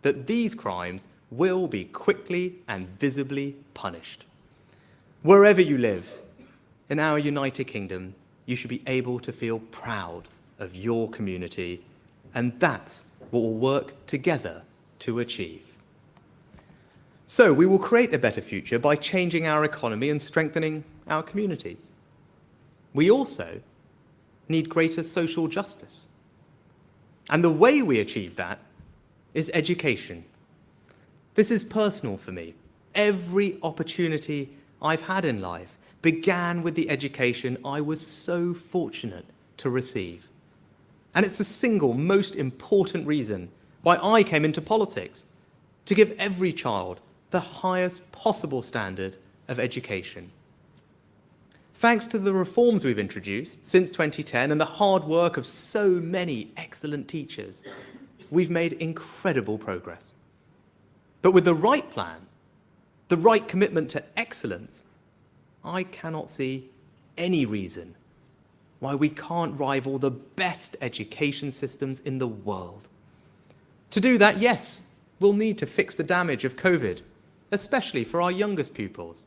that these crimes will be quickly and visibly punished. Wherever you live in our United Kingdom, you should be able to feel proud of your community, and that's what we'll work together to achieve. So we will create a better future by changing our economy and strengthening our communities. We also need greater social justice. And the way we achieve that is education. This is personal for me. Every opportunity I've had in life began with the education I was so fortunate to receive. And it's the single most important reason why I came into politics, to give every child the highest possible standard of education. Thanks to the reforms we've introduced since 2010 and the hard work of so many excellent teachers, we've made incredible progress. But with the right plan, the right commitment to excellence, I cannot see any reason why we can't rival the best education systems in the world. To do that, yes, we'll need to fix the damage of COVID, especially for our youngest pupils.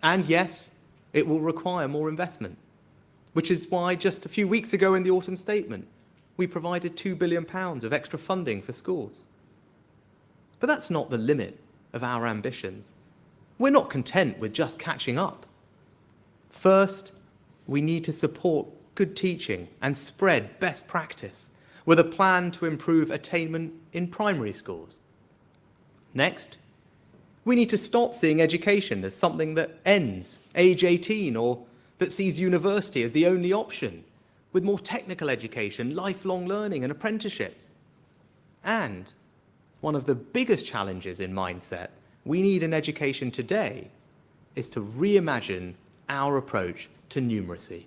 And yes, it will require more investment, which is why just a few weeks ago in the autumn statement, we provided £2 billion of extra funding for schools. But that's not the limit of our ambitions. We're not content with just catching up. First, we need to support good teaching and spread best practice with a plan to improve attainment in primary schools. Next, we need to stop seeing education as something that ends age 18 or that sees university as the only option, with more technical education, lifelong learning and apprenticeships. And one of the biggest challenges in mindset we need in education today is to reimagine our approach to numeracy.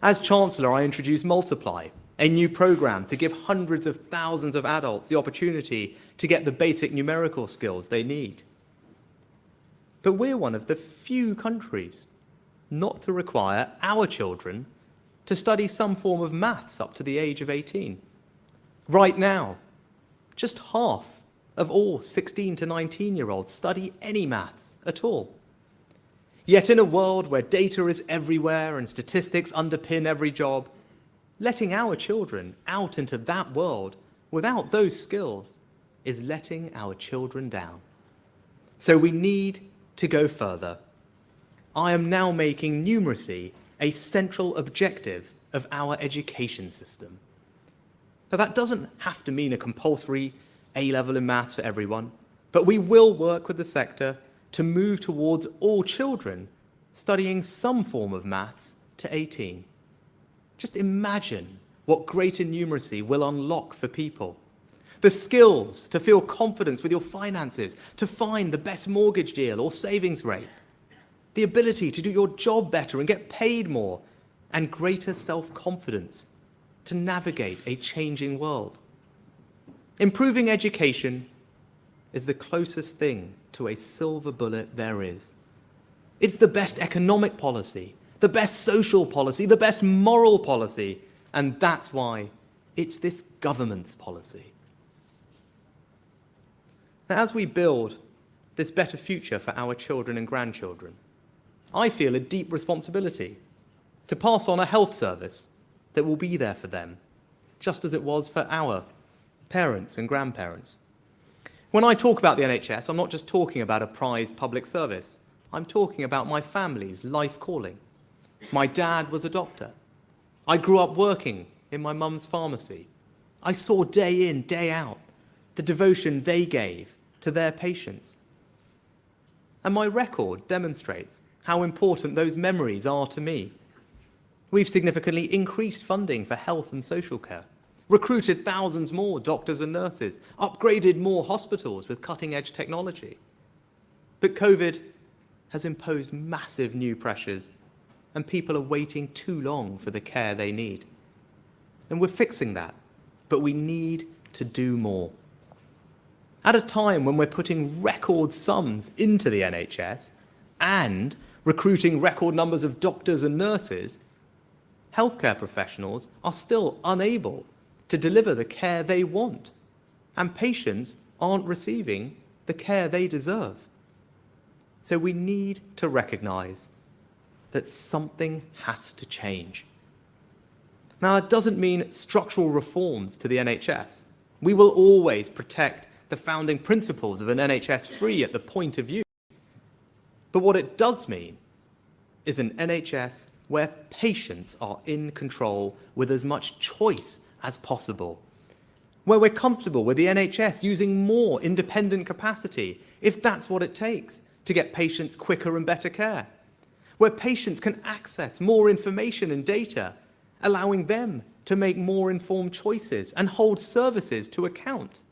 As Chancellor, I introduced Multiply, a new program to give hundreds of thousands of adults the opportunity to get the basic numerical skills they need. But we're one of the few countries not to require our children to study some form of maths up to the age of 18. Right now, just half of all 16 to 19-year-olds study any maths at all. Yet in a world where data is everywhere and statistics underpin every job, letting our children out into that world without those skills is letting our children down. So we need to go further. I am now making numeracy a central objective of our education system. Now, that doesn't have to mean a compulsory A-level in maths for everyone, but we will work with the sector to move towards all children studying some form of maths to 18. Just imagine what greater numeracy will unlock for people. The skills to feel confidence with your finances, to find the best mortgage deal or savings rate, the ability to do your job better and get paid more, and greater self-confidence to navigate a changing world. Improving education is the closest thing to a silver bullet there is. It's the best economic policy, the best social policy, the best moral policy, and that's why it's this government's policy. Now, as we build this better future for our children and grandchildren, I feel a deep responsibility to pass on a health service that will be there for them, just as it was for our parents and grandparents. When I talk about the NHS, I'm not just talking about a prized public service. I'm talking about my family's life calling. My dad was a doctor. I grew up working in my mum's pharmacy. I saw day in, day out, the devotion they gave to their patients. And my record demonstrates how important those memories are to me. We've significantly increased funding for health and social care, recruited thousands more doctors and nurses, upgraded more hospitals with cutting-edge technology. But COVID has imposed massive new pressures, and people are waiting too long for the care they need. And we're fixing that, but we need to do more. At a time when we're putting record sums into the NHS and recruiting record numbers of doctors and nurses, healthcare professionals are still unable to deliver the care they want. and patients aren't receiving the care they deserve. So we need to recognise that something has to change. Now, it doesn't mean structural reforms to the NHS. We will always protect the founding principles of an NHS free at the point of use. But what it does mean is an NHS where patients are in control with as much choice as possible, where we're comfortable with the NHS using more independent capacity, if that's what it takes to get patients quicker and better care, where patients can access more information and data, allowing them to make more informed choices and hold services to account,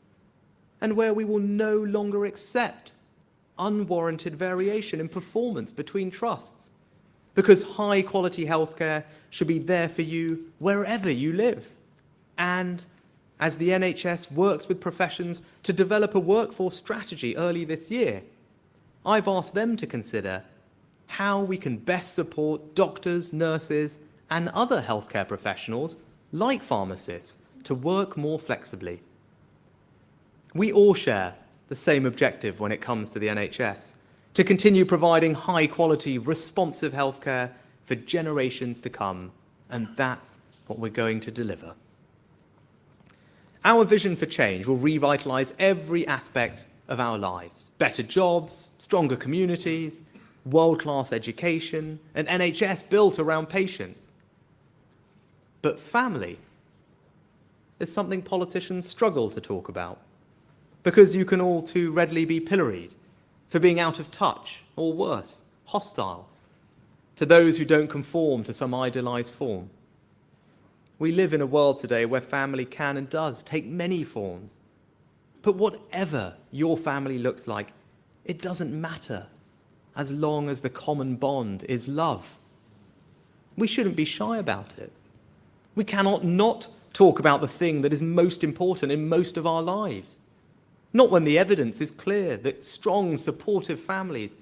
and where we will no longer accept unwarranted variation in performance between trusts, because high-quality healthcare should be there for you wherever you live. And as the NHS works with professions to develop a workforce strategy early this year, I've asked them to consider how we can best support doctors, nurses, and other healthcare professionals, like pharmacists, to work more flexibly. We all share the same objective when it comes to the NHS, to continue providing high-quality, responsive healthcare for generations to come, and that's what we're going to deliver. Our vision for change will revitalise every aspect of our lives. Better jobs, stronger communities, world-class education, an NHS built around patients. But family is something politicians struggle to talk about, because you can all too readily be pilloried for being out of touch, or worse, hostile to those who don't conform to some idealised form. We live in a world today where family can and does take many forms. But whatever your family looks like, it doesn't matter as long as the common bond is love. We shouldn't be shy about it. We cannot not talk about the thing that is most important in most of our lives. Not when the evidence is clear that strong, supportive families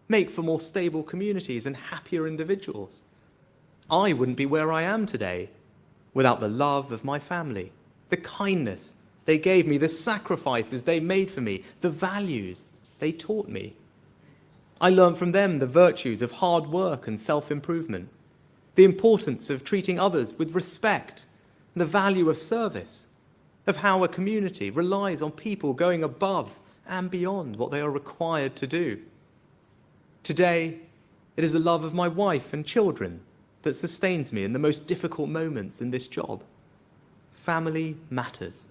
make for more stable communities and happier individuals. I wouldn't be where I am today without the love of my family, the kindness they gave me, the sacrifices they made for me, the values they taught me. I learned from them the virtues of hard work and self-improvement, the importance of treating others with respect, the value of service, of how a community relies on people going above and beyond what they are required to do. Today, it is the love of my wife and children that sustains me in the most difficult moments in this job. Family matters.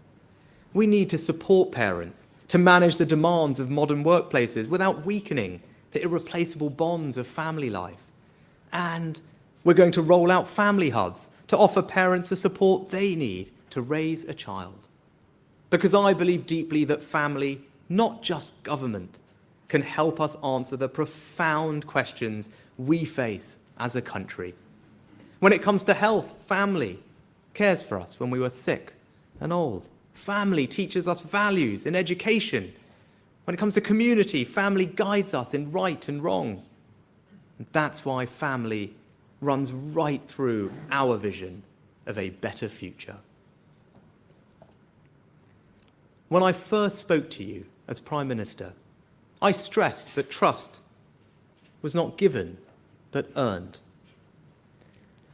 We need to support parents to manage the demands of modern workplaces without weakening the irreplaceable bonds of family life. And we're going to roll out family hubs to offer parents the support they need to raise a child. Because I believe deeply that family, not just government, can help us answer the profound questions we face as a country. When it comes to health, family cares for us when we were sick and old. Family teaches us values in education. When it comes to community, family guides us in right and wrong. And that's why family runs right through our vision of a better future. When I first spoke to you as Prime Minister, I stressed that trust was not given, but earned.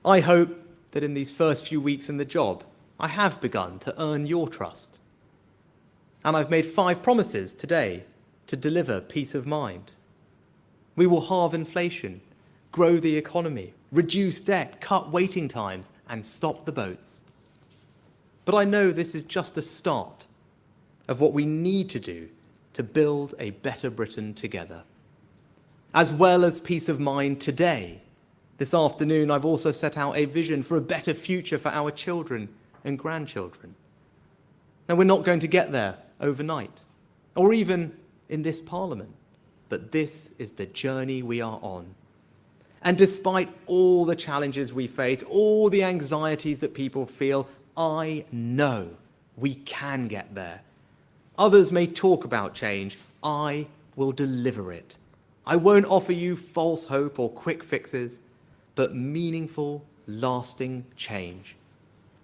I hope that in these first few weeks in the job, I have begun to earn your trust. And I've made 5 promises today to deliver peace of mind. We will halve inflation, grow the economy, reduce debt, cut waiting times, and stop the boats. But I know this is just the start of what we need to do to build a better Britain together. As well as peace of mind today, this afternoon I've also set out a vision for a better future for our children and grandchildren. Now, we're not going to get there overnight, or even in this Parliament, but this is the journey we are on. And despite all the challenges we face, all the anxieties that people feel, I know we can get there. Others may talk about change. I will deliver it. I won't offer you false hope or quick fixes, but meaningful, lasting change.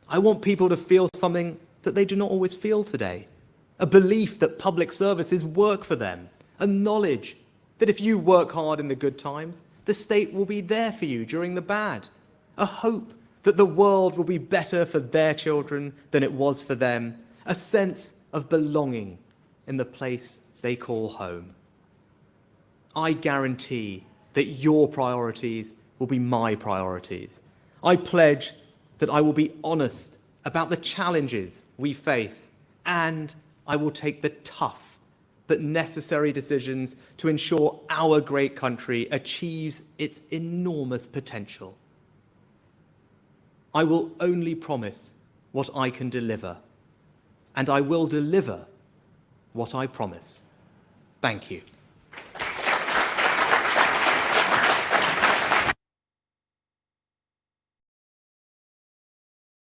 I want people to feel something that they do not always feel today. a belief that public services work for them, a knowledge that if you work hard in the good times, the state will be there for you during the bad, a hope that the world will be better for their children than it was for them, a sense of belonging in the place they call home. I guarantee that your priorities will be my priorities. I pledge that I will be honest about the challenges we face, and I will take the tough but necessary decisions to ensure our great country achieves its enormous potential. I will only promise what I can deliver, and I will deliver what I promise. Thank you.